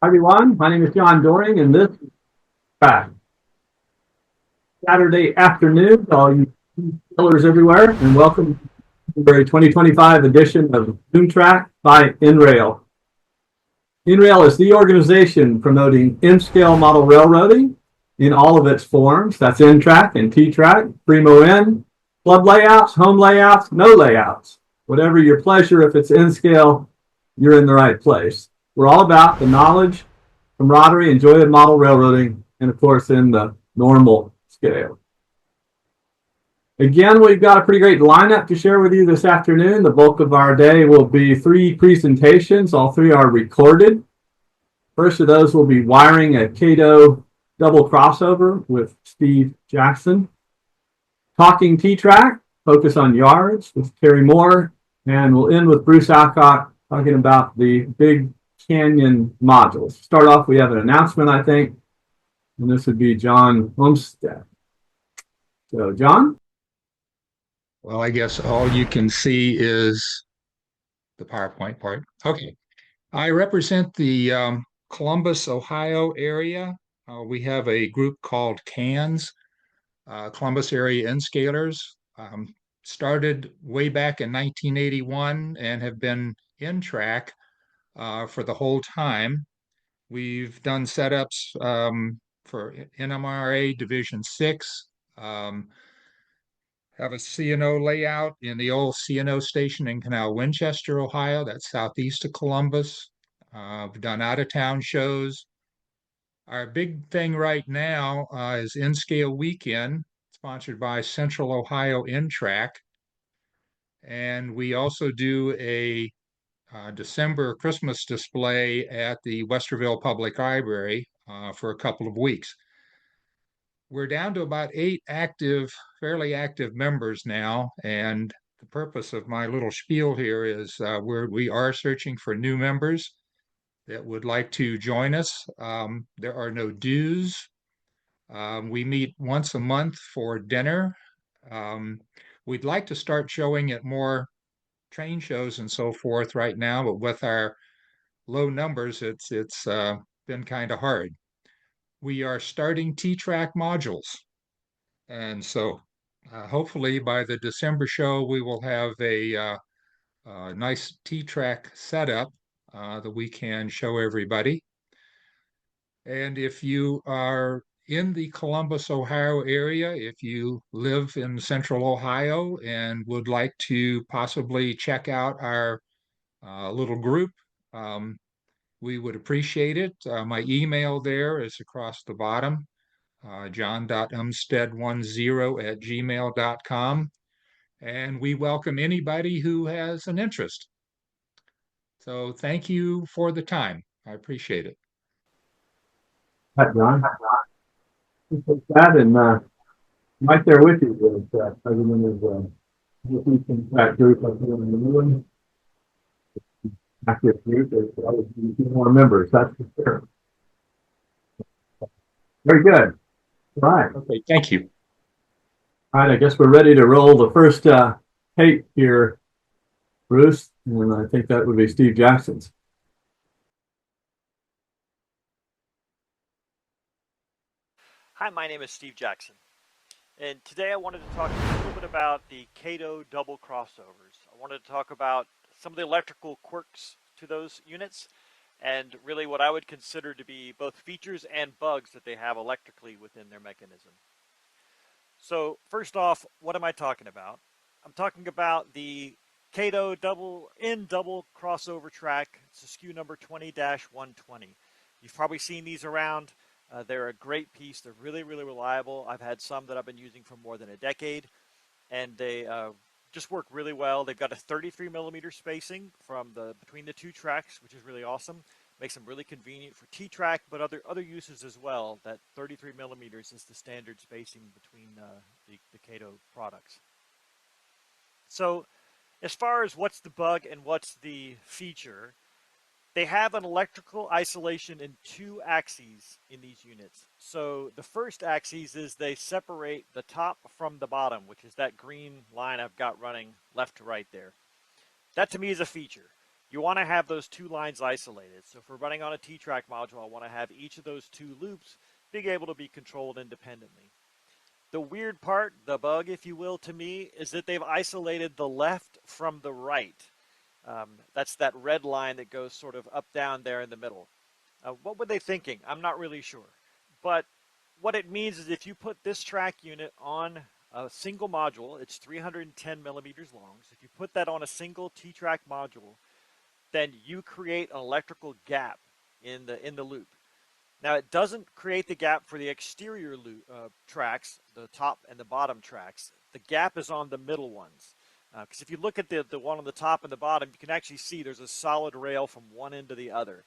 Hi everyone, my name is John Doring, and this is Saturday afternoon to all you killers everywhere, and welcome to the 2025 edition of ZoomTrak by NRail. NRail is the organization promoting N-scale model railroading in all of its forms. That's NTRAK and T-TRAK, Primo N, club layouts, home layouts, no layouts. Whatever your pleasure, if it's N-scale, you're in the right place. We're all about the knowledge, camaraderie, and joy of model railroading, and of course in the normal scale. Again, we've got a pretty great lineup to share with you this afternoon. The bulk of our day will be 3 presentations. All 3 are recorded. First of those will be wiring a Kato double crossover with Steve Jackson. Talkin T-TRAK, focus on yards with Terry Moore. And we'll end with Bruce Alcott talking about the big Canyon modules. Start off, we have an announcement, I think, and this would be John Homestead. So, John? Well, I guess all you can see is the PowerPoint part. Okay. I represent the Columbus, Ohio area. We have a group called CANS, Columbus Area N-Scalers. Started way back in 1981 and have been NTRAK for the whole time. We've done setups for NMRA Division 6, have a CNO layout in the old CNO station in Canal Winchester, Ohio. That's southeast of Columbus. We've done out-of-town shows. Our big thing right now is N-Scale Weekend, sponsored by Central Ohio NTRAK. And we also do a December Christmas display at the Westerville Public Library for a couple of weeks. We're down to about 8 fairly active members now, and the purpose of my little spiel here is we are searching for new members that would like to join us. There are no dues. We meet once a month for dinner. We'd like to start showing at more train shows and so forth right now, but with our low numbers, it's been kind of hard. We are starting T-TRAK modules. And so hopefully by the December show, we will have a nice T-TRAK setup that we can show everybody. And if you are in the Columbus, Ohio area, if you live in Central Ohio and would like to possibly check out our little group, we would appreciate it. My email there is across the bottom, john.umstead10@gmail.com. And we welcome anybody who has an interest. So thank you for the time. I appreciate it. Hi, John. Appreciate that, and right there with you is President of the NTRAK group up here in the New England. Active group, there's always a few more members, that's for sure. Very good. All right. Okay, thank you. All right, I guess we're ready to roll the first tape here, Bruce, and I think that would be Steve Jackson's. Hi, my name is Steve Jackson, and today I wanted to talk a little bit about the Kato double crossovers. I wanted to talk about some of the electrical quirks to those units, and really what I would consider to be both features and bugs that they have electrically within their mechanism. So first off, what am I talking about? I'm talking about the Kato double crossover track. It's a SKU number 20-120. You've probably seen these around. They're a great piece. They're really, really reliable. I've had some that I've been using for more than a decade, and they just work really well. They've got a 33 millimeter spacing between the two tracks, which is really awesome. Makes them really convenient for T-TRAK, but other uses as well. That 33 millimeters is the standard spacing between the Kato products. So as far as what's the bug and what's the feature, they have an electrical isolation in two axes in these units. So the first axis is they separate the top from the bottom, which is that green line I've got running left to right there. That to me is a feature. You want to have those two lines isolated. So if we're running on a T-TRAK module, I want to have each of those two loops being able to be controlled independently. The weird part, the bug, if you will, to me, is that they've isolated the left from the right. That's that red line that goes sort of up, down there in the middle. What were they thinking? I'm not really sure. But what it means is if you put this track unit on a single module, it's 310 millimeters long. So if you put that on a single T-TRAK module, then you create an electrical gap in the loop. Now, it doesn't create the gap for the exterior tracks, the top and the bottom tracks. The gap is on the middle ones. Because if you look at the one on the top and the bottom, you can actually see there's a solid rail from one end to the other.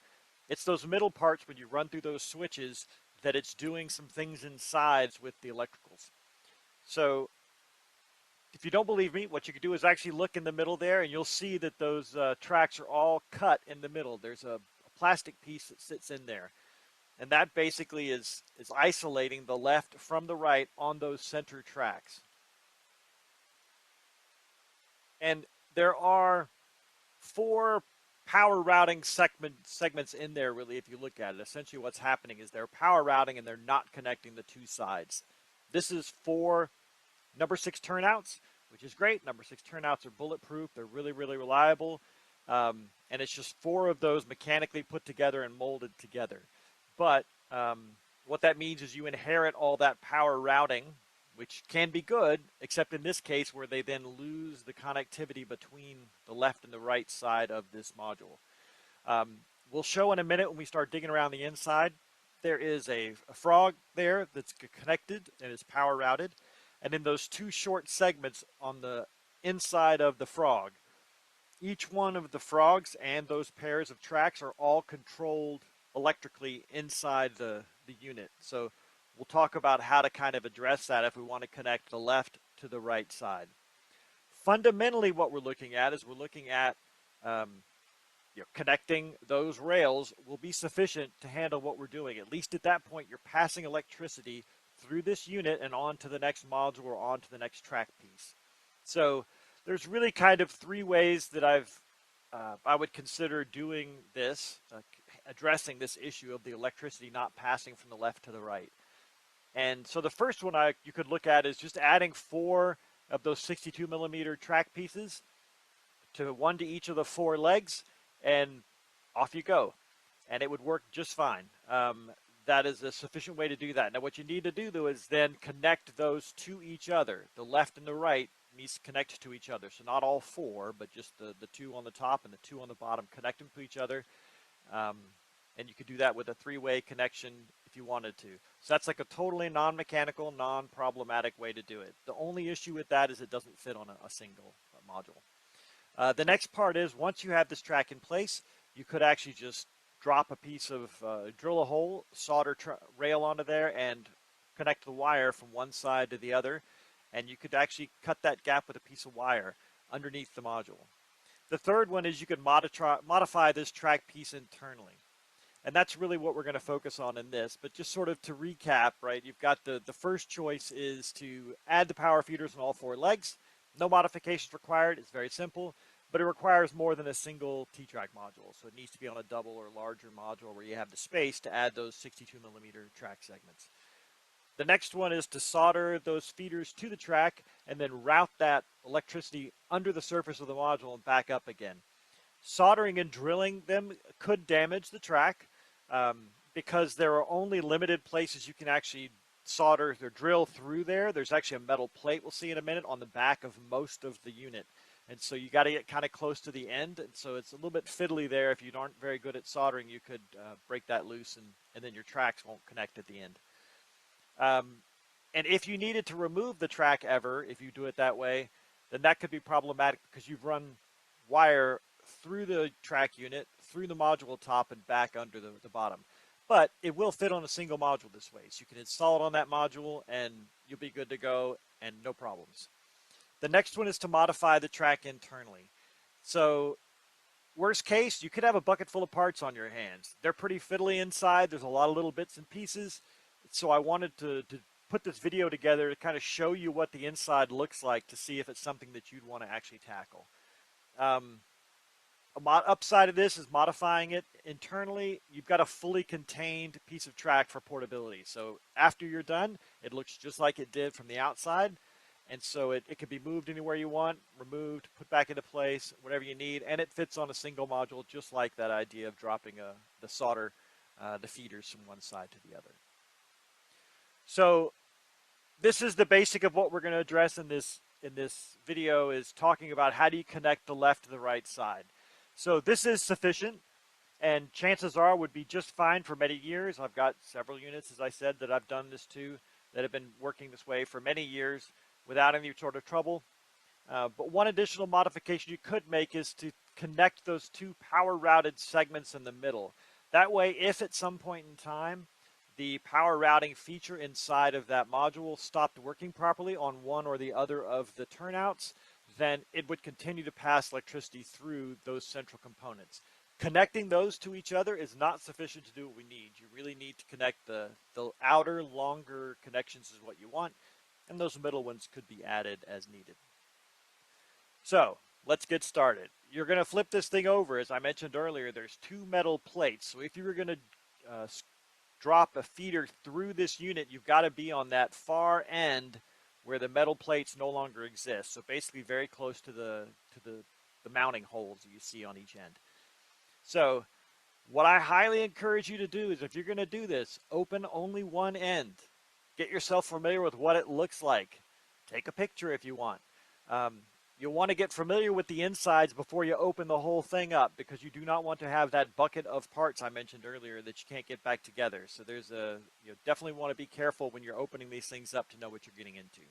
It's those middle parts when you run through those switches that it's doing some things inside with the electricals. So if you don't believe me, what you can do is actually look in the middle there, and you'll see that those tracks are all cut in the middle. There's a plastic piece that sits in there. And that basically is isolating the left from the right on those center tracks. And there are 4 power routing segments in there, really, if you look at it. Essentially what's happening is they're power routing and they're not connecting the two sides. This is 4 number 6 turnouts, which is great. Number 6 turnouts are bulletproof. They're really, really reliable. And it's just 4 of those mechanically put together and molded together. But what that means is you inherit all that power routing, which can be good, except in this case where they then lose the connectivity between the left and the right side of this module. We'll show in a minute when we start digging around the inside. There is a frog there that's connected and is power routed. And in those 2 short segments on the inside of the frog, each one of the frogs and those pairs of tracks are all controlled electrically inside the unit. So we'll talk about how to kind of address that if we want to connect the left to the right side. Fundamentally, what we're looking at is connecting those rails will be sufficient to handle what we're doing. At least at that point, you're passing electricity through this unit and on to the next module or on to the next track piece. So there's really kind of 3 ways that I would consider doing this, addressing this issue of the electricity not passing from the left to the right. And so the first one you could look at is just adding 4 of those 62 millimeter track pieces to 1 to each of the 4 legs, and off you go. And it would work just fine. That is a sufficient way to do that. Now what you need to do though is then connect those to each other. The left and the right needs to connect to each other. So not all 4, but just the 2 on the top and the 2 on the bottom, connect them to each other. And you could do that with a 3-way connection if you wanted to. So that's like a totally non-mechanical, non-problematic way to do it. The only issue with that is it doesn't fit on a single module. The next part is once you have this track in place, you could actually just drop a piece of, drill a hole, solder rail onto there, and connect the wire from one side to the other. And you could actually cut that gap with a piece of wire underneath the module. The third one is you could modify this track piece internally. And that's really what we're going to focus on in this. But just sort of to recap, right, you've got the first choice is to add the power feeders on all 4 legs. No modifications required. It's very simple. But it requires more than a single T-TRAK module. So it needs to be on a double or larger module where you have the space to add those 62 millimeter track segments. The next one is to solder those feeders to the track and then route that electricity under the surface of the module and back up again. Soldering and drilling them could damage the track because there are only limited places you can actually solder or drill through there. There's actually a metal plate we'll see in a minute on the back of most of the unit. And so you got to get kind of close to the end. And so it's a little bit fiddly there. If you aren't very good at soldering, you could break that loose and then your tracks won't connect at the end. And if you needed to remove the track ever, if you do it that way, then that could be problematic because you've run wire through the track unit, through the module top, and back under the bottom. But it will fit on a single module this way. So you can install it on that module and you'll be good to go and no problems. The next one is to modify the track internally. So worst case, you could have a bucket full of parts on your hands. They're pretty fiddly inside. There's a lot of little bits and pieces. So I wanted to put this video together to kind of show you what the inside looks like to see if it's something that you'd want to actually tackle. Upside of this is modifying it internally. You've got a fully contained piece of track for portability. So after you're done, it looks just like it did from the outside. And so it can be moved anywhere you want, removed, put back into place, whatever you need. And it fits on a single module, just like that idea of dropping the solder, the feeders from one side to the other. So this is the basic of what we're going to address in this video, is talking about how do you connect the left to the right side. So this is sufficient, and chances are would be just fine for many years. I've got several units, as I said, that I've done this to, that have been working this way for many years without any sort of trouble. But one additional modification you could make is to connect those two power routed segments in the middle. That way, if at some point in time the power routing feature inside of that module stopped working properly on one or the other of the turnouts, then it would continue to pass electricity through those central components. Connecting those to each other is not sufficient to do what we need. You really need to connect the outer, longer connections is what you want, and those middle ones could be added as needed. So let's get started. You're going to flip this thing over. As I mentioned earlier, there's two metal plates. So if you were going to drop a feeder through this unit, you've got to be on that far end where the metal plates no longer exist. So basically very close to the mounting holes that you see on each end. So what I highly encourage you to do is, if you're going to do this, open only one end. Get yourself familiar with what it looks like. Take a picture if you want. You'll want to get familiar with the insides before you open the whole thing up, because you do not want to have that bucket of parts I mentioned earlier that you can't get back together. So you definitely want to be careful when you're opening these things up to know what you're getting into.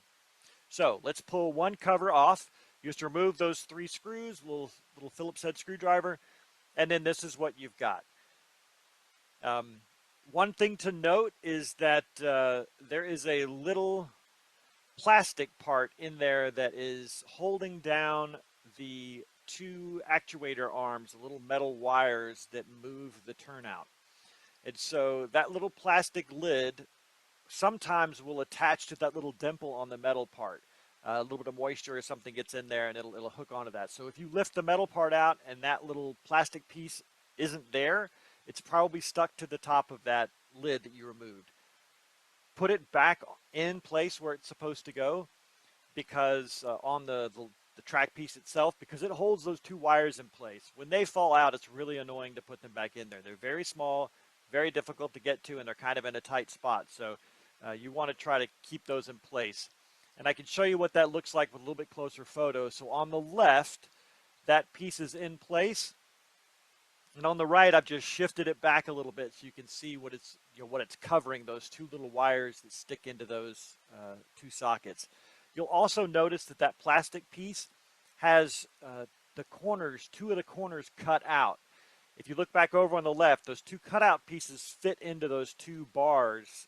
So let's pull one cover off. You just remove those three screws, little Phillips head screwdriver, and then this is what you've got. One thing to note is that there is a little plastic part in there that is holding down the two actuator arms, the little metal wires that move the turnout. And so that little plastic lid sometimes will attach to that little dimple on the metal part. A little bit of moisture or something gets in there and it'll hook onto that. So if you lift the metal part out and that little plastic piece isn't there, it's probably stuck to the top of that lid that you removed. Put it back in place where it's supposed to go, because on the track piece itself, because it holds those two wires in place. When they fall out, it's really annoying to put them back in there. They're very small, very difficult to get to, and they're kind of in a tight spot. So you want to try to keep those in place. And I can show you what that looks like with a little bit closer photo. So on the left, that piece is in place. And on the right, I've just shifted it back a little bit so you can see what it's covering, those two little wires that stick into those two sockets. You'll also notice that plastic piece has the corners, two of the corners cut out. If you look back over on the left, those two cutout pieces fit into those two bars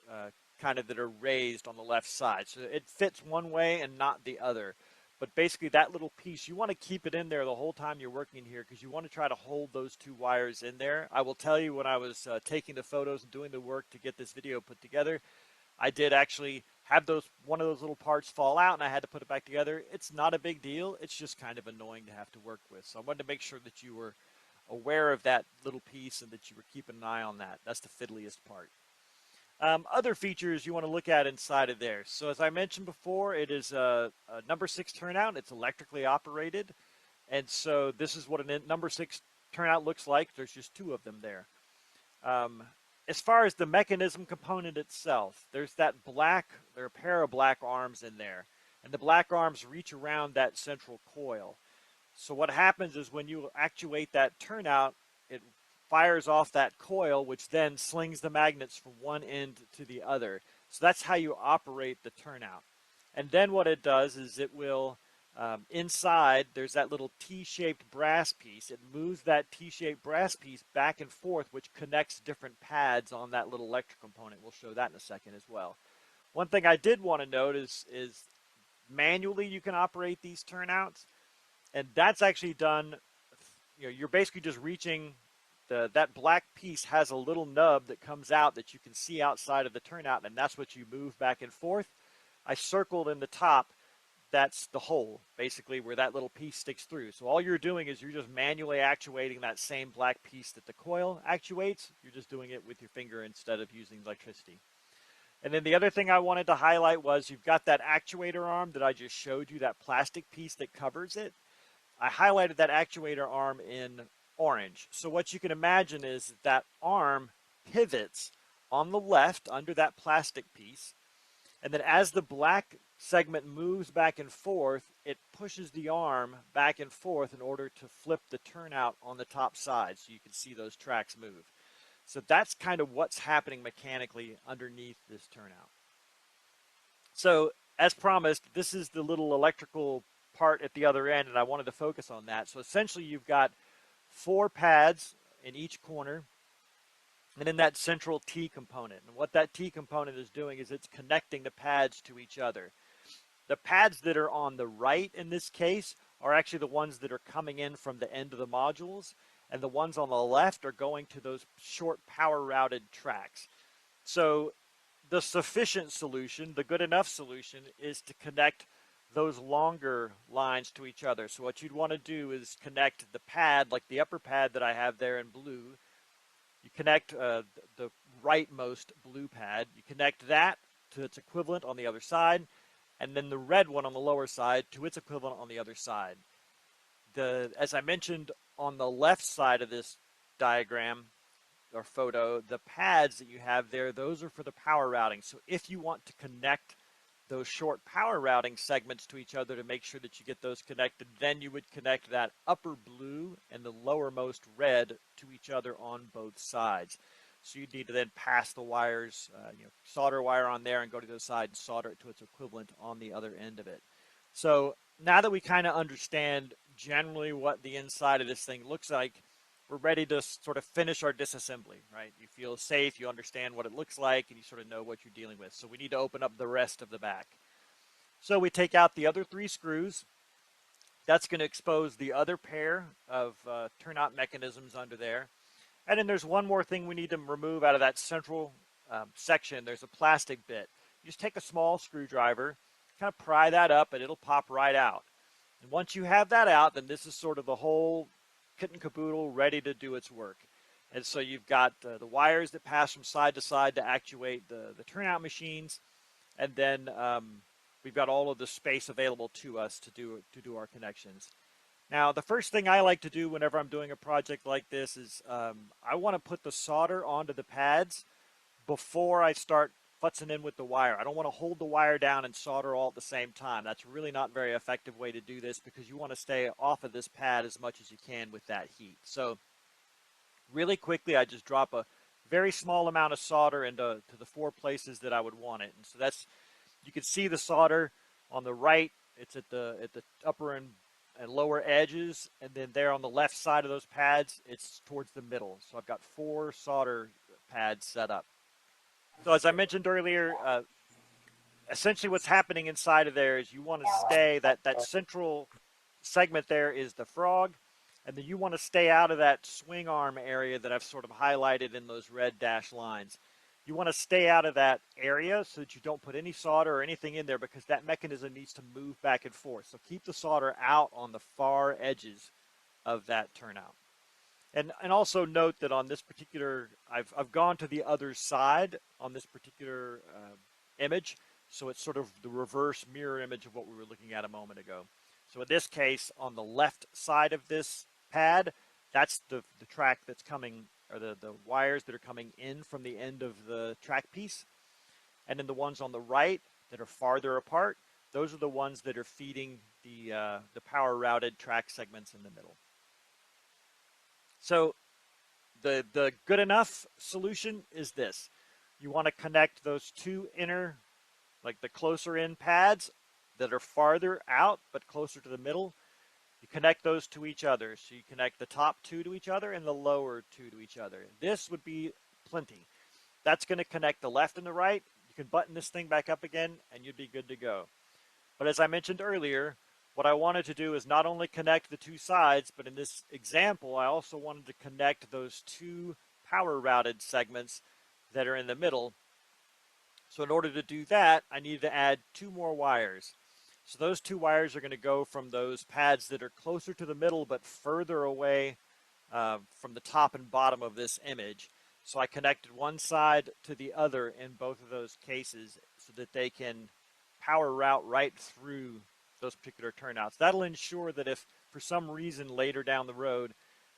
kind of that are raised on the left side. So it fits one way and not the other. But basically that little piece, you want to keep it in there the whole time you're working here, because you want to try to hold those two wires in there. I will tell you, when I was taking the photos and doing the work to get this video put together, I did actually have one of those little parts fall out and I had to put it back together. It's not a big deal. It's just kind of annoying to have to work with. So I wanted to make sure that you were aware of that little piece and that you were keeping an eye on that. That's the fiddliest part. Other features you want to look at inside of there. So as I mentioned before, it is a number 6 turnout. It's electrically operated. And so this is what a number 6 turnout looks like. There's just two of them there. As far as the mechanism component itself, there are a pair of black arms in there. And the black arms reach around that central coil. So what happens is when you actuate that turnout, it fires off that coil, which then slings the magnets from one end to the other. So that's how you operate the turnout. And then what it does is it will inside, there's that little T-shaped brass piece. It moves that T-shaped brass piece back and forth, which connects different pads on that little electrical component. We'll show that in a second as well. One thing I did want to note is manually you can operate these turnouts, and that's actually done. You're basically just reaching that black piece has a little nub that comes out that you can see outside of the turnout, and that's what you move back and forth. I circled in the top. That's the hole, basically, where that little piece sticks through. So all you're doing is you're just manually actuating that same black piece that the coil actuates. You're just doing it with your finger instead of using electricity. And then the other thing I wanted to highlight was you've got that actuator arm that I just showed you, that plastic piece that covers it. I highlighted that actuator arm in orange. So what you can imagine is that arm pivots on the left under that plastic piece. And then as the black segment moves back and forth, it pushes the arm back and forth in order to flip the turnout on the top side so you can see those tracks move. So that's kind of what's happening mechanically underneath this turnout. So as promised, this is the little electrical part at the other end, and I wanted to focus on that. So essentially you've got 4 pads in each corner, and then that central T component. And what that T component is doing is it's connecting the pads to each other. The pads that are on the right in this case are actually the ones that are coming in from the end of the modules, and the ones on the left are going to those short power routed tracks. So the sufficient solution, the good enough solution, is to connect those longer lines to each other. So what you'd want to do is connect the pad, like the upper pad that I have there in blue. You connect the rightmost blue pad. You connect that to its equivalent on the other side, and then the red one on the lower side to its equivalent on the other side. As I mentioned, on the left side of this diagram or photo, the pads that you have there, those are for the power routing. So if you want to connect those short power routing segments to each other to make sure that you get those connected, then you would connect that upper blue and the lowermost red to each other on both sides. So you'd need to then pass the wires, solder a wire on there and go to the side and solder it to its equivalent on the other end of it. So now that we kind of understand generally what the inside of this thing looks like, we're ready to sort of finish our disassembly, right? You feel safe, you understand what it looks like, and you sort of know what you're dealing with. So we need to open up the rest of the back. So we take out the other 3 screws. That's going to expose the other pair of turnout mechanisms under there. And then there's one more thing we need to remove out of that central section. There's a plastic bit. You just take a small screwdriver, kind of pry that up, and it'll pop right out. And once you have that out, then this is sort of the whole kit and caboodle ready to do its work. And so you've got the wires that pass from side to side to actuate the turnout machines, and then we've got all of the space available to us to do our connections. Now, the first thing I like to do whenever I'm doing a project like this is I want to put the solder onto the pads before I start futzing in with the wire. I don't want to hold the wire down and solder all at the same time. That's really not a very effective way to do this because you want to stay off of this pad as much as you can with that heat. So really quickly, I just drop a very small amount of solder into the 4 places that I would want it. And so that's, you can see the solder on the right. It's at the upper and lower edges, and then there on the left side of those pads, it's towards the middle. So I've got 4 solder pads set up. So as I mentioned earlier, essentially what's happening inside of there is you want to stay, that central segment there is the frog, and then you want to stay out of that swing arm area that I've sort of highlighted in those red dashed lines. You want to stay out of that area so that you don't put any solder or anything in there because that mechanism needs to move back and forth. So keep the solder out on the far edges of that turnout. And also note that on this particular, I've gone to the other side on this particular image. So it's sort of the reverse mirror image of what we were looking at a moment ago. So in this case, on the left side of this pad, that's the track that's coming, or the wires that are coming in from the end of the track piece. And then the ones on the right that are farther apart, those are the ones that are feeding the power routed track segments in the middle. So the good enough solution is this. You want to connect those 2 inner, like the closer in pads, that are farther out but closer to the middle, you connect those to each other. So you connect the top two to each other and the lower two to each other. This would be plenty. That's going to connect the left and the right. You can button this thing back up again and you'd be good to go. But as I mentioned earlier, what I wanted to do is not only connect the two sides, but in this example, I also wanted to connect those two power routed segments that are in the middle. So in order to do that, I needed to add 2 more wires. So those 2 wires are going to go from those pads that are closer to the middle but further away from the top and bottom of this image. So I connected one side to the other in both of those cases so that they can power route right through those particular turnouts. That'll ensure that if for some reason later down the road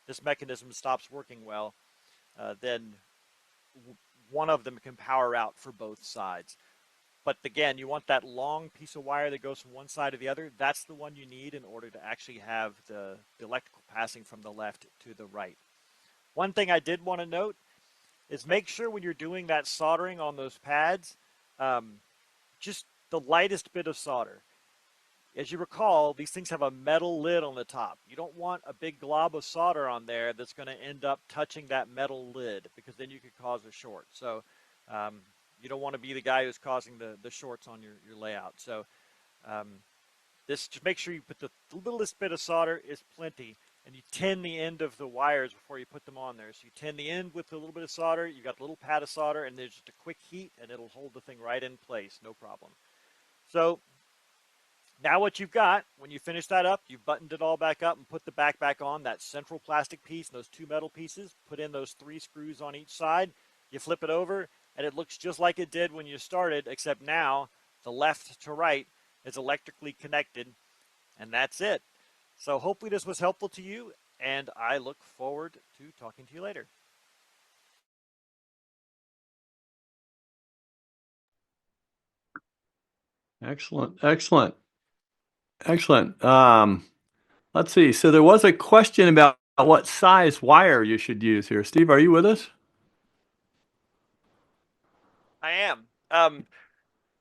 this mechanism stops working well, then one of them can power out for both sides. But again, you want that long piece of wire that goes from one side to the other. That's the one you need in order to actually have the electrical passing from the left to the right. One thing I did want to note is make sure when you're doing that soldering on those pads, just the lightest bit of solder. As you recall, these things have a metal lid on the top. You don't want a big glob of solder on there that's going to end up touching that metal lid, because then you could cause a short. So you don't want to be the guy who's causing the shorts on your layout. So just make sure you put the littlest bit of solder is plenty, and you tin the end of the wires before you put them on there. So you tin the end with a little bit of solder, you got a little pad of solder, and there's just a quick heat, and it'll hold the thing right in place, no problem. So now what you've got, when you finish that up, you've buttoned it all back up and put the back on, that central plastic piece and those 2 metal pieces, put in those 3 screws on each side, you flip it over, and it looks just like it did when you started, except now the left to right is electrically connected, and that's it. So hopefully this was helpful to you, and I look forward to talking to you later. Excellent, excellent, excellent. Let's see. So there was a question about what size wire you should use here. Steve, are you with us? I am.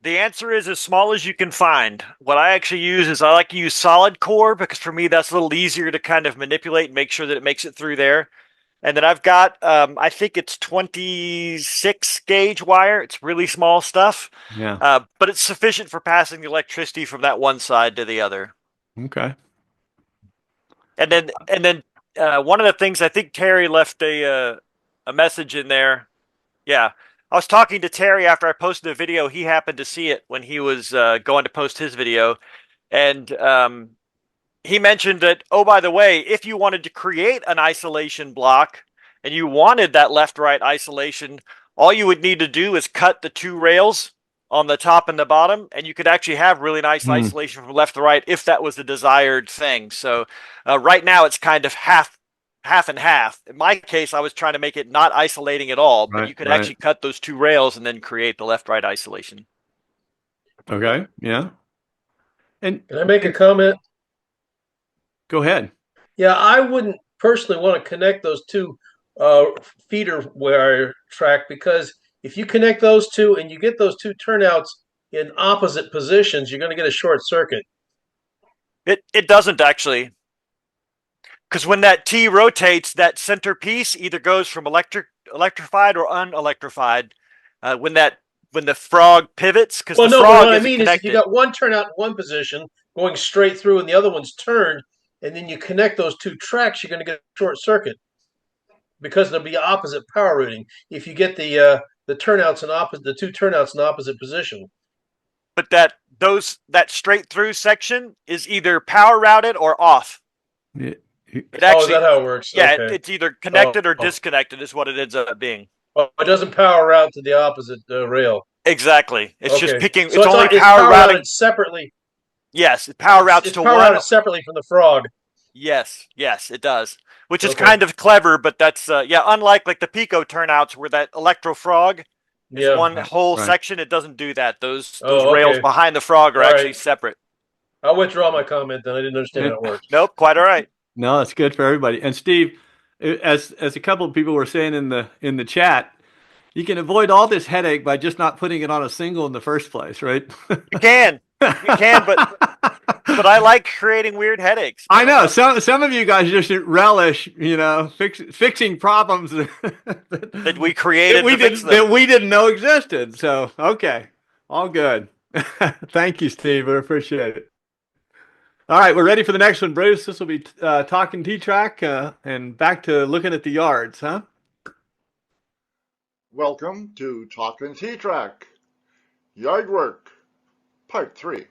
The answer is as small as you can find. What I actually use is I like to use solid core, because for me that's a little easier to kind of manipulate and make sure that it makes it through there. And then I've got, I think it's 26 gauge wire. It's really small stuff. Yeah. But it's sufficient for passing the electricity from that one side to the other. Okay. And then one of the things, I think Terry left a message in there. Yeah. I was talking to Terry after I posted the video. He happened to see it when he was going to post his video. And he mentioned that, oh, by the way, if you wanted to create an isolation block and you wanted that left-right isolation, all you would need to do is cut the 2 rails on the top and the bottom, and you could actually have really nice isolation from left to right if that was the desired thing. So right now it's kind of half and half. In my case, I was trying to make it not isolating at all, but you could actually cut those 2 rails and then create the left-right isolation. Okay. Yeah. And can I make a comment? Go ahead. Yeah, I wouldn't personally want to connect those 2 feeder wire track, because if you connect those 2 and you get those 2 turnouts in opposite positions, you're going to get a short circuit. It doesn't actually. Because when that T rotates, that center piece either goes from electrified or unelectrified. When the frog pivots, because the frog what I isn't mean connected. is if you got one turnout in one position going straight through and the other one's turned, and then you connect those 2 tracks, you're going to get a short circuit, because there'll be opposite power routing if you get the turnouts in the 2 turnouts in opposite position. But that straight through section is either power routed or off. It actually, is that how it works? Yeah, okay. it's either connected or disconnected is what it ends up being. Oh, it doesn't power route to the opposite rail. Exactly. It's just picking. So it's only power routing separately. Yes, it power routes to power one. Routed separately from the frog. Yes, it does. Which is kind of clever, but that's unlike like the Pico turnouts where that electro frog is one whole section. It doesn't do that. Those rails behind the frog are actually separate. I'll withdraw my comment then. I didn't understand how it works. Nope, quite all right. No, it's good for everybody. And Steve, as a couple of people were saying in the chat, you can avoid all this headache by just not putting it on a single in the first place, right? You can. You can, but I like creating weird headaches. I know some of you guys just relish, fixing problems That we created to fix them. that we didn't know existed. So okay, all good. Thank you, Steve. We appreciate it. All right, we're ready for the next one, Bruce. This will be Talkin T-TRAK and back to looking at the yards, huh? Welcome to Talkin T-TRAK, Yard Work, Part 3.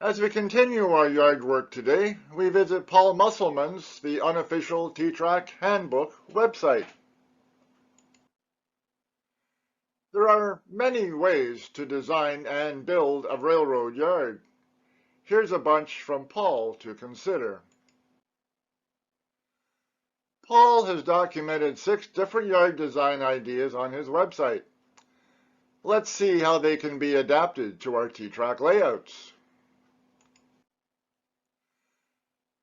As we continue our yard work today, we visit Paul Musselman's The Unofficial T-TRAK Handbook website. There are many ways to design and build a railroad yard. Here's a bunch from Paul to consider. Paul has documented 6 different yard design ideas on his website. Let's see how they can be adapted to our T-TRAK layouts.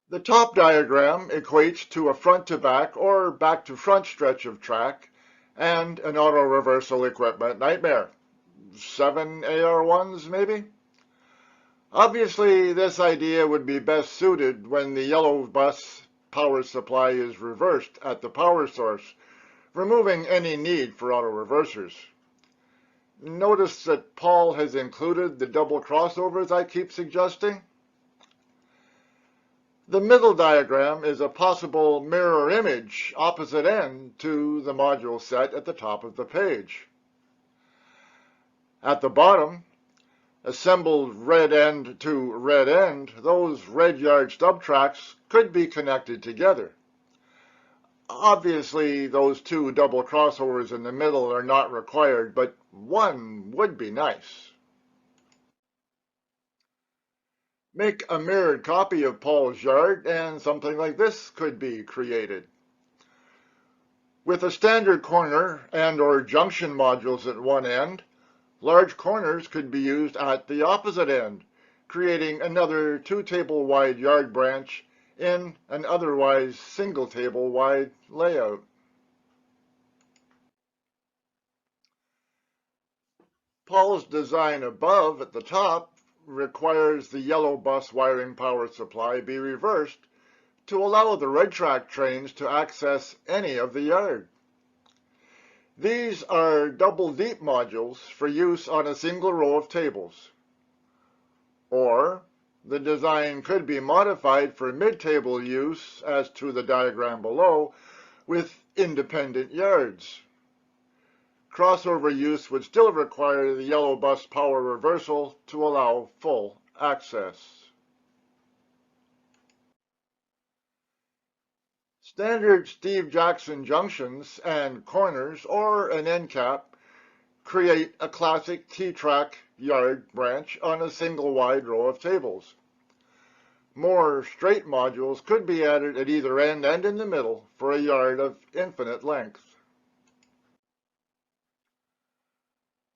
The top diagram equates to a front-to-back or back-to-front stretch of track and an auto-reversal equipment nightmare. 7 AR1s, maybe? Obviously, this idea would be best suited when the yellow bus power supply is reversed at the power source, removing any need for auto-reversers. Notice that Paul has included the double crossovers I keep suggesting. The middle diagram is a possible mirror image opposite end to the module set at the top of the page. At the bottom, assembled red end to red end, those red yard stub tracks could be connected together. Obviously, those 2 double crossovers in the middle are not required, but one would be nice. Make a mirrored copy of Paul's yard and something like this could be created. With a standard corner and/or junction modules at one end, large corners could be used at the opposite end, creating another 2-table wide yard branch in an otherwise single table wide layout. Paul's design above at the top requires the yellow bus wiring power supply be reversed to allow the red track trains to access any of the yard. These are double deep modules for use on a single row of tables. Or the design could be modified for mid-table use, as to the diagram below, with independent yards. Crossover use would still require the yellow bus power reversal to allow full access. Standard Steve Jackson junctions and corners or an end cap create a classic T-TRAK yard branch on a single wide row of tables. More straight modules could be added at either end and in the middle for a yard of infinite length.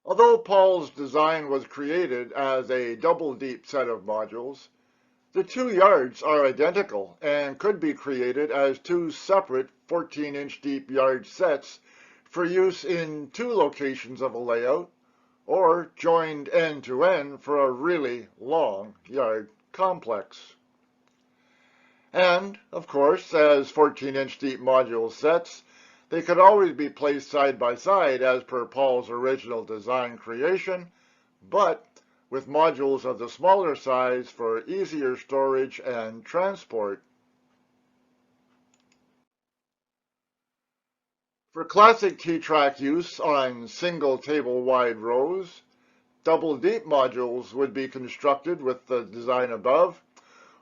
Although Paul's design was created as a double deep set of modules, the 2 yards are identical and could be created as 2 separate 14-inch deep yard sets for use in 2 locations of a layout, or joined end to end for a really long yard complex. And, of course, as 14-inch deep module sets, they could always be placed side by side as per Paul's original design creation, but with modules of the smaller size for easier storage and transport. For classic T-TRAK use on single table wide rows, double deep modules would be constructed with the design above,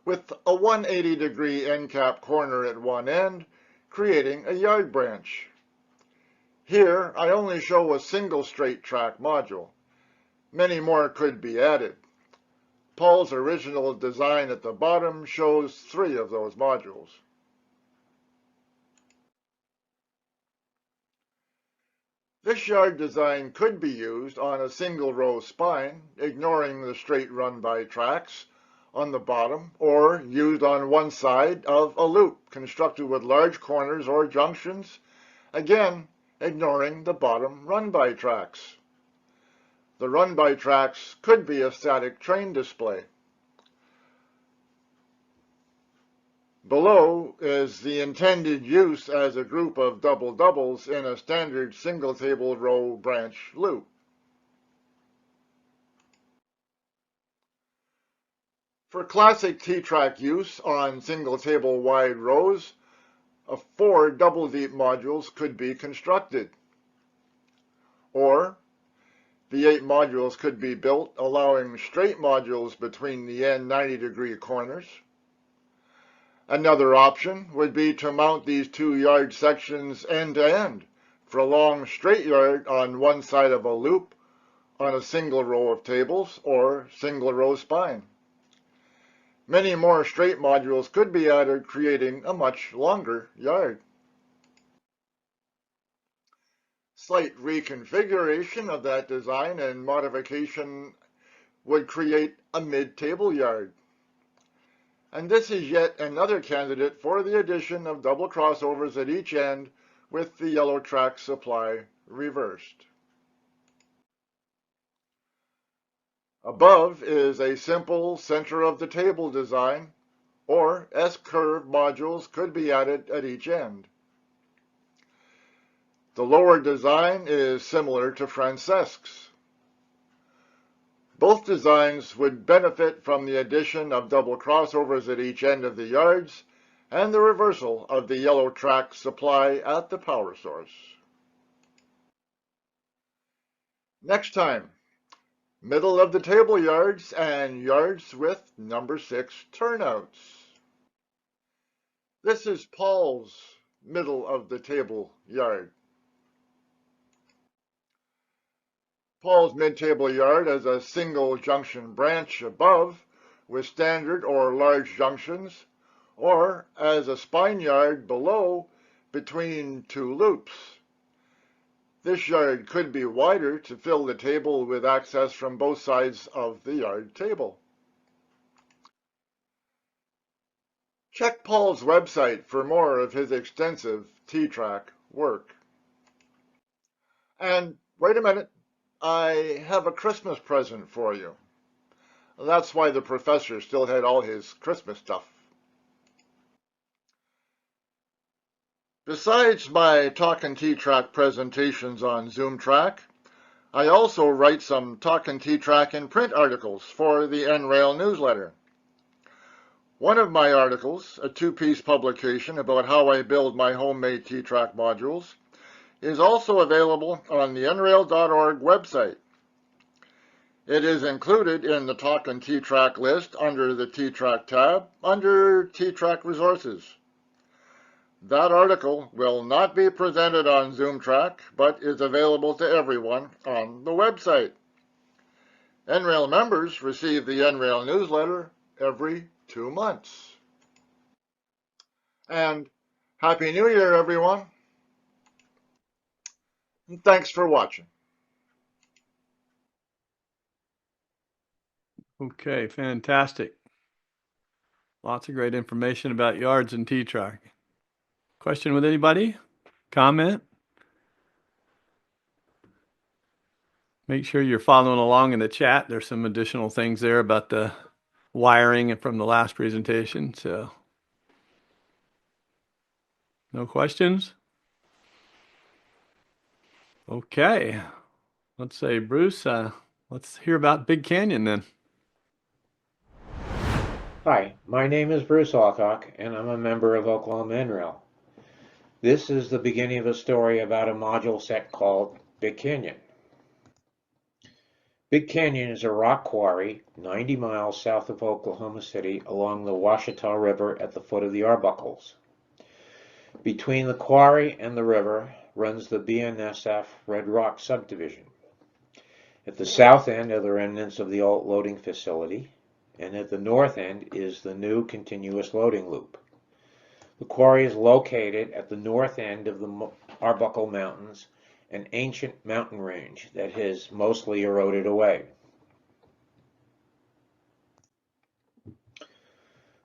with a 180-degree end cap corner at one end, creating a yard branch. Here, I only show a single straight track module. Many more could be added. Paul's original design at the bottom shows 3 of those modules. This yard design could be used on a single row spine, ignoring the straight run-by tracks on the bottom, or used on one side of a loop constructed with large corners or junctions, again ignoring the bottom run-by tracks. The run-by tracks could be a static train display. Below is the intended use as a group of double-doubles in a standard single-table row branch loop. For classic T-TRAK use on single-table wide rows, 4 double-deep modules could be constructed. Or, the 8 modules could be built, allowing straight modules between the end 90-degree corners. Another option would be to mount these 2 yard sections end to end for a long straight yard on one side of a loop on a single row of tables or single row spine. Many more straight modules could be added, creating a much longer yard. Slight reconfiguration of that design and modification would create a mid-table yard. And this is yet another candidate for the addition of double crossovers at each end with the yellow track supply reversed. Above is a simple center of the table design, or S-curve modules could be added at each end. The lower design is similar to Francesque's. Both designs would benefit from the addition of double crossovers at each end of the yards and the reversal of the yellow track supply at the power source. Next time, middle of the table yards and yards with number 6 turnouts. This is Paul's middle of the table yard. Paul's mid-table yard has a single junction branch above with standard or large junctions, or as a spine yard below between 2 loops. This yard could be wider to fill the table with access from both sides of the yard table. Check Paul's website for more of his extensive T-TRAK work. And wait a minute. I have a Christmas present for you. That's why the professor still had all his Christmas stuff. Besides my Talkin T-TRAK presentations on ZoomTrak, I also write some Talkin T-TRAK in print articles for the NRail newsletter. One of my articles, a 2-piece publication about how I build my homemade T-TRAK modules, is also available on the NRail.org website. It is included in the Talkin T-TRAK list under the T-TRAK tab under T-TRAK Resources. That article will not be presented on ZoomTrak, but is available to everyone on the website. NRail members receive the NRail newsletter every 2 months. And Happy New Year, everyone! And thanks for watching. Okay, fantastic. Lots of great information about yards and T-TRAK. Question with anybody? Comment? Make sure you're following along in the chat. There's some additional things there about the wiring from the last presentation. So, no questions? Okay. Let's say, Bruce, let's hear about Big Canyon then. Hi, my name is Bruce Alcock, and I'm a member of Oklahoma NRail. This is the beginning of a story about a module set called Big Canyon. Big Canyon is a rock quarry 90 miles south of Oklahoma City along the Washita River at the foot of the Arbuckles. Between the quarry and the river runs the BNSF Red Rock subdivision. At the south end are the remnants of the old loading facility, and at the north end is the new continuous loading loop. The quarry is located at the north end of the Arbuckle Mountains, an ancient mountain range that has mostly eroded away.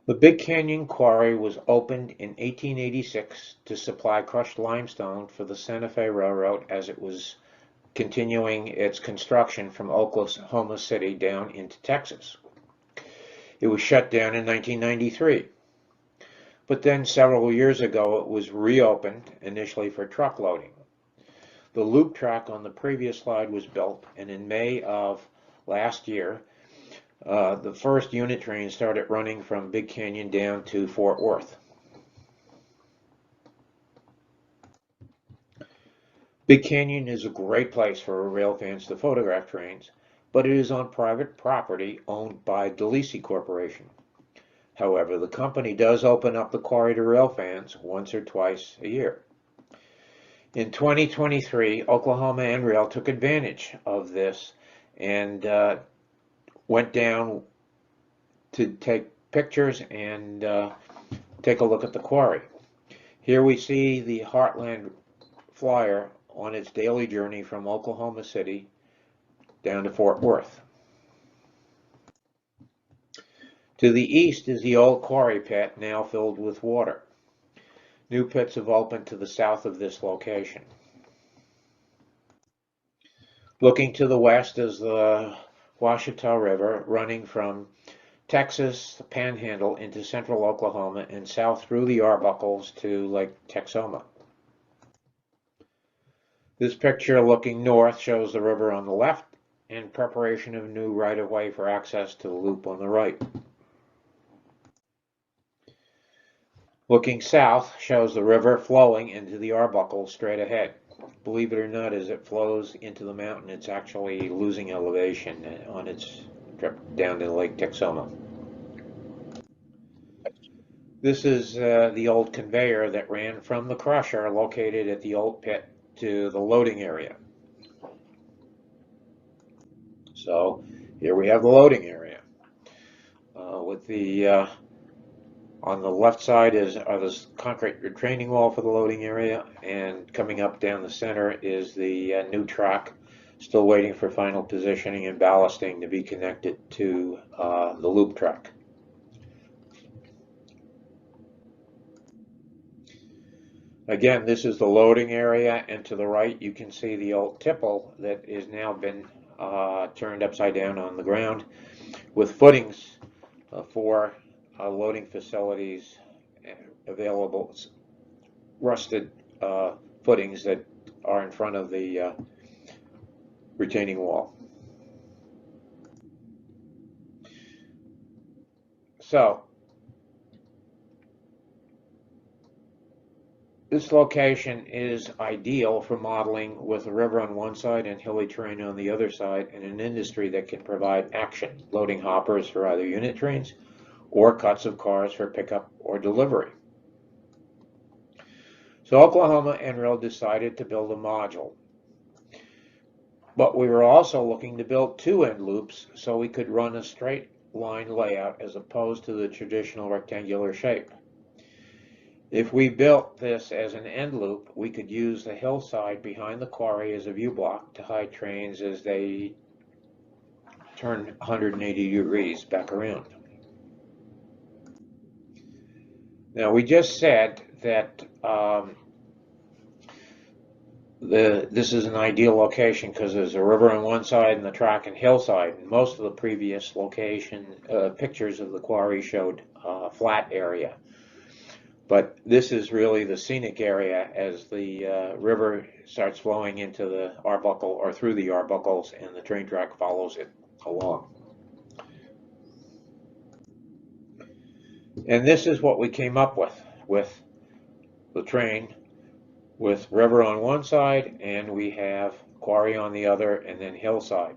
The Big Canyon Quarry was opened in 1886 to supply crushed limestone for the Santa Fe Railroad as it was continuing its construction from Oklahoma City down into Texas. It was shut down in 1993. But then several years ago it was reopened, initially for truck loading. The loop track on the previous slide was built, and in May of last year, the first unit train started running from Big Canyon down to Fort Worth. Big Canyon is a great place for rail fans to photograph trains, but it is on private property owned by DeLisi Corporation. However, the company does open up the quarry to rail fans once or twice a year. In 2023, Oklahoma NRail took advantage of this and went down to take pictures and take a look at the quarry. Here we see the Heartland Flyer on its daily journey from Oklahoma City down to Fort Worth. To the east is the old quarry pit, now filled with water. New pits have opened to the south of this location. Looking to the west is the Washita River, running from Texas, the Panhandle, into central Oklahoma and south through the Arbuckles to Lake Texoma. This picture looking north shows the river on the left and preparation of new right-of-way for access to the loop on the right. Looking south shows the river flowing into the Arbuckle straight ahead. Believe it or not, as it flows into the mountain, it's actually losing elevation on its trip down to Lake Texoma. This is the old conveyor that ran from the crusher located at the old pit to the loading area. So here we have the loading area. With the on the left side are the concrete retaining wall for the loading area, and coming up down the center is the new track, still waiting for final positioning and ballasting to be connected to the loop track. Again, this is the loading area, and to the right you can see the old tipple that has now been turned upside down on the ground with footings for loading facilities available, rusted footings that are in front of the retaining wall. So this location is ideal for modeling with a river on one side and hilly terrain on the other side, and an industry that can provide action, loading hoppers for either unit trains or cuts of cars for pickup or delivery. So Oklahoma NRail decided to build a module. But we were also looking to build two end loops so we could run a straight line layout as opposed to the traditional rectangular shape. If we built this as an end loop, we could use the hillside behind the quarry as a view block to hide trains as they turn 180 degrees back around. Now, we just said that this is an ideal location because there's a river on one side and the track and hillside. And most of the previous pictures of the quarry showed flat area. But this is really the scenic area as the river starts flowing into the Arbuckle or through the Arbuckles, and the train track follows it along. And this is what we came up with the train, with river on one side, and we have quarry on the other, and then hillside.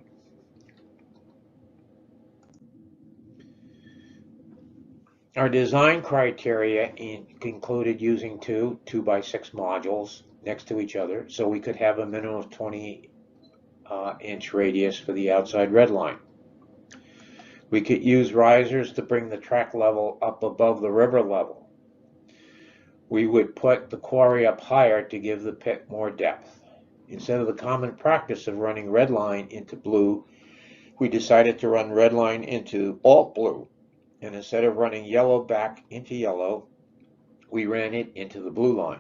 Our design criteria included using two 2x6 modules next to each other, so we could have a minimum of 20-inch radius for the outside red line. We could use risers to bring the track level up above the river level. We would put the quarry up higher to give the pit more depth. Instead of the common practice of running red line into blue, we decided to run red line into alt blue. And instead of running yellow back into yellow, we ran it into the blue line.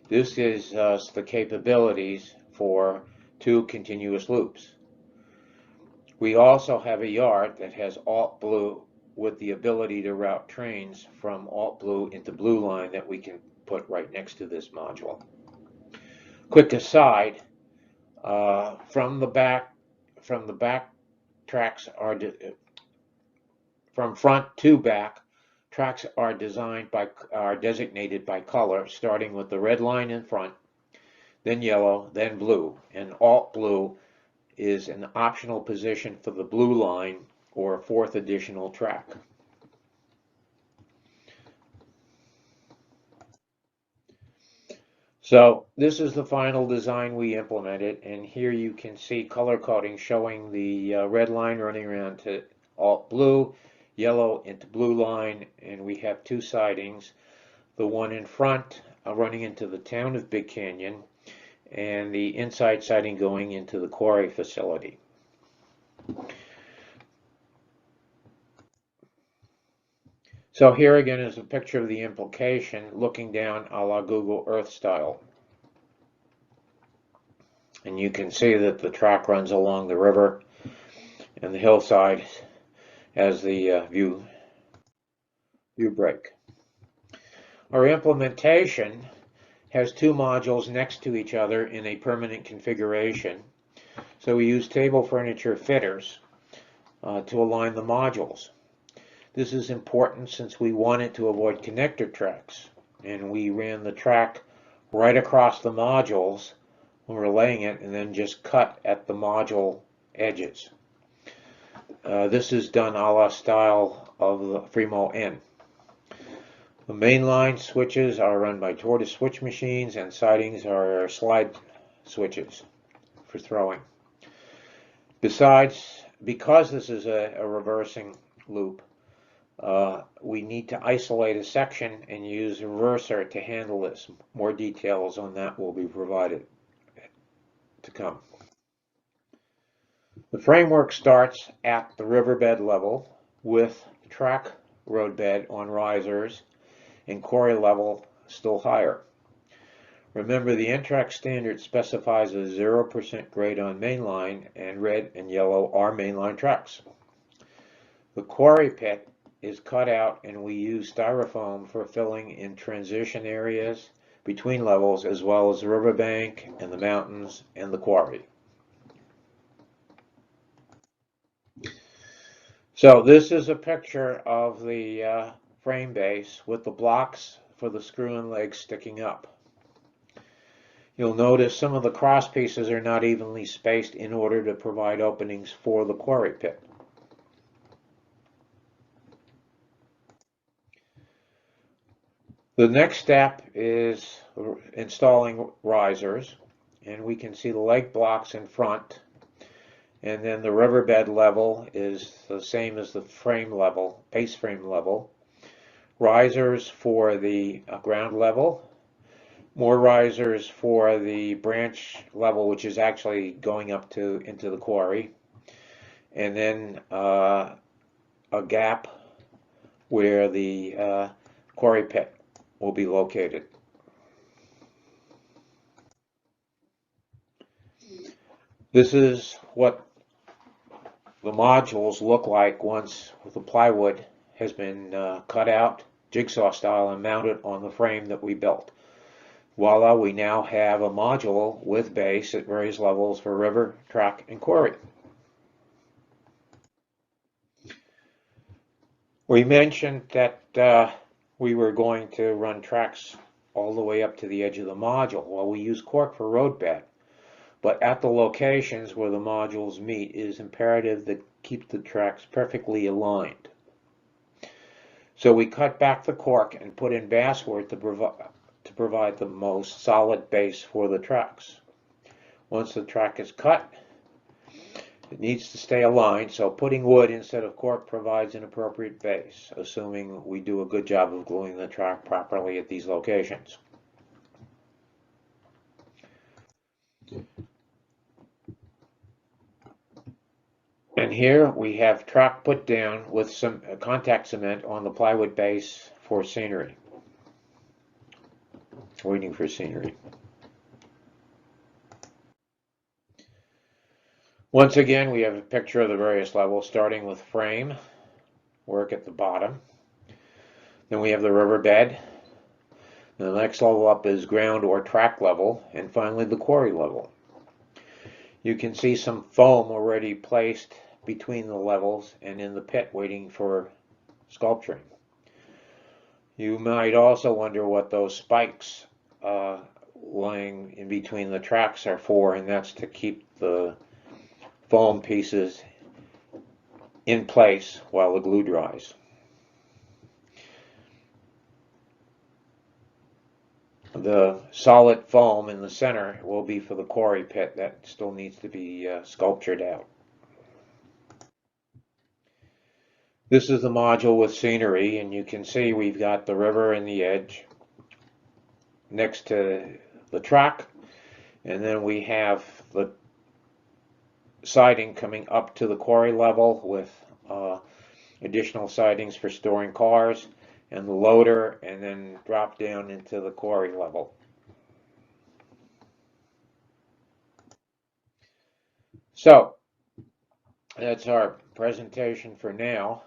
This gives us the capabilities for 2 continuous loops. We also have a yard that has alt blue with the ability to route trains from alt blue into blue line that we can put right next to this module. Quick aside, from the back tracks are from front to back, tracks are designated by color, starting with the red line in front, then yellow, then blue, and alt blue is an optional position for the blue line or a 4th additional track. So this is the final design we implemented, and here you can see color coding showing the red line running around to alt blue, yellow into blue line, and we have 2 sidings. The one in front running into the town of Big Canyon, and the inside siding going into the quarry facility. So here again is a picture of the implication looking down a la Google Earth style. And you can see that the track runs along the river and the hillside as the view break. Our implementation has 2 modules next to each other in a permanent configuration. So we use table furniture fitters to align the modules. This is important since we wanted to avoid connector tracks, and we ran the track right across the modules when we're laying it, and then just cut at the module edges. This is done a la style of the Fremo N. The mainline switches are run by tortoise switch machines, and sidings are slide switches for throwing. Because this is a reversing loop, we need to isolate a section and use a reverser to handle this. More details on that will be provided to come. The framework starts at the riverbed level with track roadbed on risers and quarry level still higher. Remember, the NTRAK standard specifies a 0% grade on mainline, and red and yellow are mainline tracks. The quarry pit is cut out, and we use styrofoam for filling in transition areas between levels, as well as the riverbank and the mountains and the quarry. So this is a picture of the frame base with the blocks for the screw and legs sticking up. You'll notice some of the cross pieces are not evenly spaced in order to provide openings for the quarry pit. The next step is installing risers, and we can see the leg blocks in front, and then the riverbed level is the same as the frame level, base frame level. Risers for the ground level, more risers for the branch level, which is actually going up into the quarry, and then a gap where the quarry pit will be located. This is what the modules look like once the plywood has been cut out, jigsaw style, and mounted on the frame that we built. Voila, we now have a module with base at various levels for river, track, and quarry. We mentioned that we were going to run tracks all the way up to the edge of the module. Well, we use cork for roadbed, but at the locations where the modules meet, it is imperative that keep the tracks perfectly aligned. So we cut back the cork and put in basswood to provide the most solid base for the tracks. Once the track is cut, it needs to stay aligned, so putting wood instead of cork provides an appropriate base, assuming we do a good job of gluing the track properly at these locations. And here we have track put down with some contact cement on the plywood base for scenery. Waiting for scenery. Once again, we have a picture of the various levels, starting with frame work at the bottom. Then we have the riverbed. The next level up is ground or track level, and finally the quarry level. You can see some foam already placed between the levels and in the pit waiting for sculpturing. You might also wonder what those spikes lying in between the tracks are for, and that's to keep the foam pieces in place while the glue dries. The solid foam in the center will be for the quarry pit that still needs to be sculptured out. This is the module with scenery, and you can see we've got the river and the edge next to the track, and then we have the siding coming up to the quarry level with additional sidings for storing cars, and the loader, and then drop down into the quarry level. So that's our presentation for now.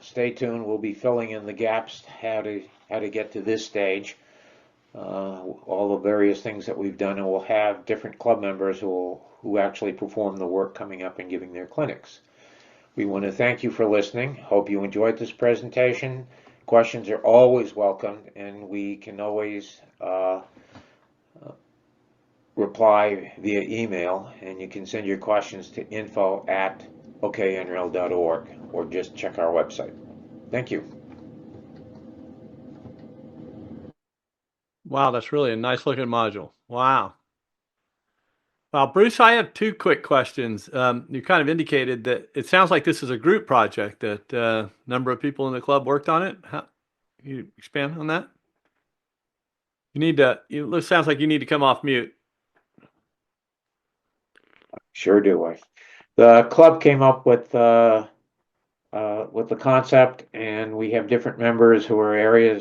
Stay tuned. We'll be filling in the gaps, how to get to this stage, all the various things that we've done, and we'll have different club members who actually perform the work coming up and giving their clinics. We want to thank you for listening. Hope you enjoyed this presentation. Questions are always welcome, and we can always reply via email, and you can send your questions to info@oknrail.org or just check our website. Thank you. Wow, that's really a nice looking module. Wow. Well, Bruce, I have two quick questions. You kind of indicated that it sounds like this is a group project, that a number of people in the club worked on it. Can you expand on that? It sounds like you need to come off mute. Sure do. The club came up with the concept, and we have different members who are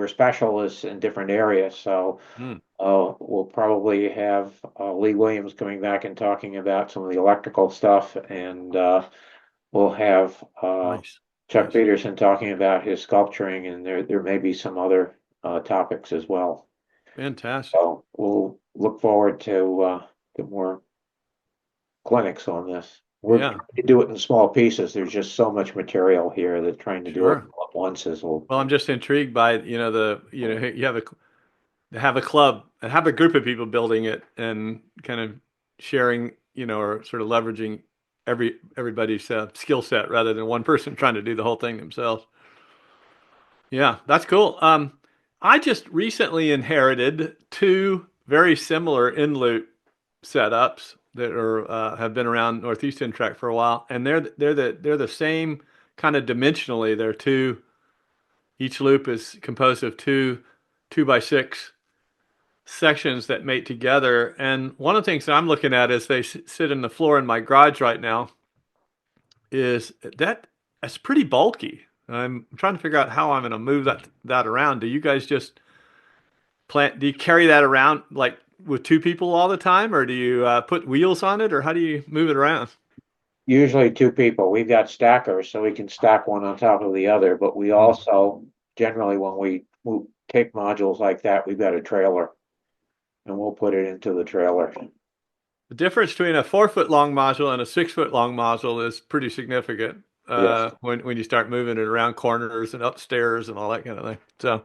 specialists in different areas. So we'll probably have Lee Williams coming back and talking about some of the electrical stuff, and we'll have Chuck Peterson talking about his sculpturing, and there may be some other topics as well. Fantastic. So we'll look forward to more clinics on this. We're trying to do it in small pieces. There's just so much material here that trying to do it all at once is well. I'm just intrigued by you have a club and have a group of people building it and kind of sharing, or sort of leveraging everybody's skill set rather than one person trying to do the whole thing themselves. Yeah, that's cool. I just recently inherited two very similar in-loop setups that have been around Northeast NTRAK for a while, and they're the same kind of dimensionally. They're two. Each loop is composed of two 2x6 sections that mate together. And one of the things that I'm looking at as they sit in the floor in my garage right now is that's pretty bulky. I'm trying to figure out how I'm going to move that around. Do you guys just do you carry that around like with two people all the time, or do you put wheels on it, or how do you move it around? Usually two people. We've got stackers, so we can stack one on top of the other, but we also generally, when we take modules like that, we've got a trailer, and we'll put it into the trailer. The difference between a 4-foot long module and a 6-foot long module is pretty significant. Yes. When you start moving it around corners and upstairs and all that kind of thing. So,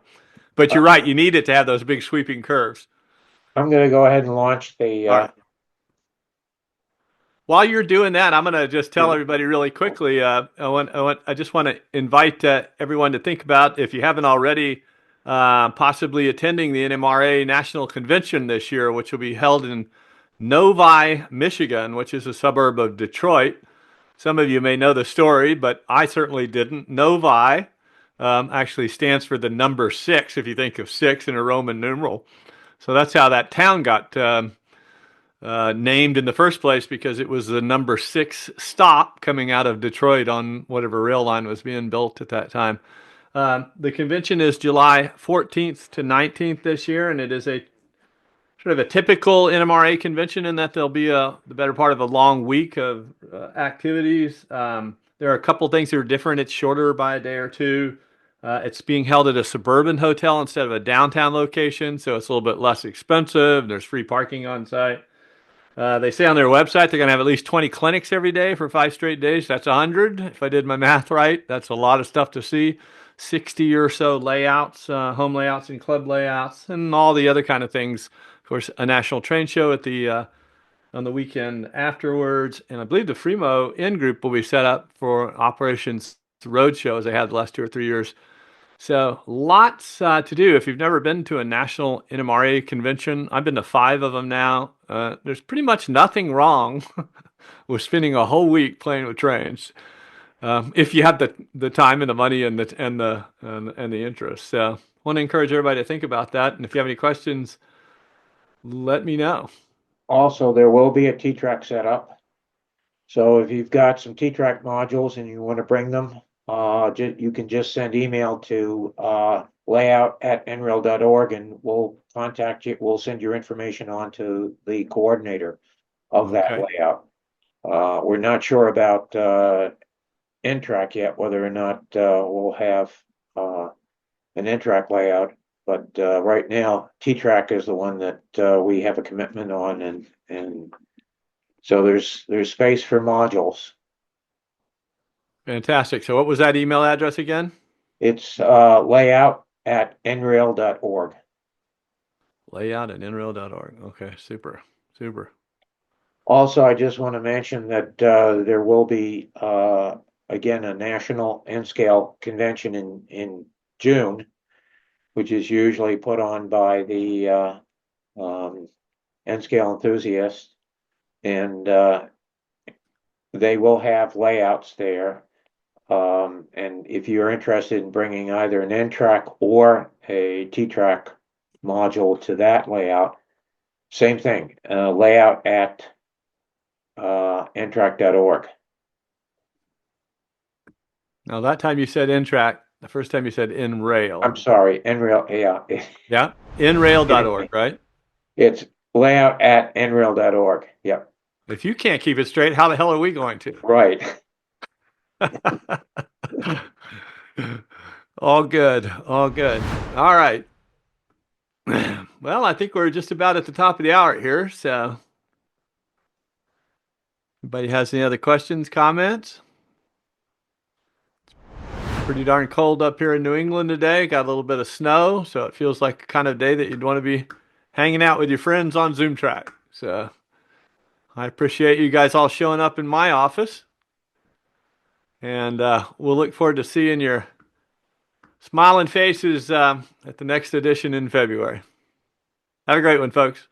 but you're right, you need it to have those big sweeping curves. I'm going to go ahead and launch the. Right. While you're doing that, I'm going to just tell everybody really quickly. I just want to invite everyone to think about, if you haven't already, possibly attending the NMRA National Convention this year, which will be held in Novi, Michigan, which is a suburb of Detroit. Some of you may know the story, but I certainly didn't. Novi actually stands for the number 6, if you think of 6 in a Roman numeral. So that's how that town got named in the first place, because it was the number 6 stop coming out of Detroit on whatever rail line was being built at that time. The convention is July 14th to 19th this year, and it is a sort of a typical NMRA convention in that there'll be the better part of a long week of activities. There are a couple things that are different. It's shorter by a day or two. It's being held at a suburban hotel instead of a downtown location, so it's a little bit less expensive. There's free parking on site. They say on their website they're going to have at least 20 clinics every day for 5 straight days. That's 100, if I did my math right. That's a lot of stuff to see. 60 or so layouts, home layouts and club layouts, and all the other kind of things. Of course, a national train show at the on the weekend afterwards, and I believe the Fremo in group will be set up for operations road shows they had the last 2 or 3 years. So lots to do. If you've never been to a national NMRA convention, I've been to 5 of them now. There's pretty much nothing wrong with spending a whole week playing with trains, if you have the time and the money and the interest. So I want to encourage everybody to think about that. And if you have any questions, let me know. Also, there will be a T-TRAK setup. So if you've got some T-TRAK modules and you want to bring them, you can just send email to layout@nrail.org and we'll contact you. We'll send your information on to the coordinator of that layout. We're not sure about NTRAK yet, whether or not we'll have an NTRAK layout. But right now, T-TRAK is the one that we have a commitment on, and so there's space for modules. Fantastic. So what was that email address again? It's layout@nrail.org. Layout@nrail.org. Okay, super. Also, I just want to mention that there will be again a national N-scale convention in June, which is usually put on by the N-scale enthusiasts, and they will have layouts there. And if you're interested in bringing either an NTRAK or a T-TRAK module to that layout, same thing, layout at NTRAK.org. Now that time you said NTRAK, the first time you said NRail. I'm sorry, NRail, yeah. Yeah, NRail.org, right? It's layout at NRail.org, yep. If you can't keep it straight, how the hell are we going to? Right. All good. All right. Well, I think we're just about at the top of the hour here. So, anybody has any other questions, comments? It's pretty darn cold up here in New England today. Got a little bit of snow, so it feels like the kind of day that you'd want to be hanging out with your friends on ZoomTrak. So, I appreciate you guys all showing up in my office. And we'll look forward to seeing your smiling faces at the next edition in February. Have a great one, folks.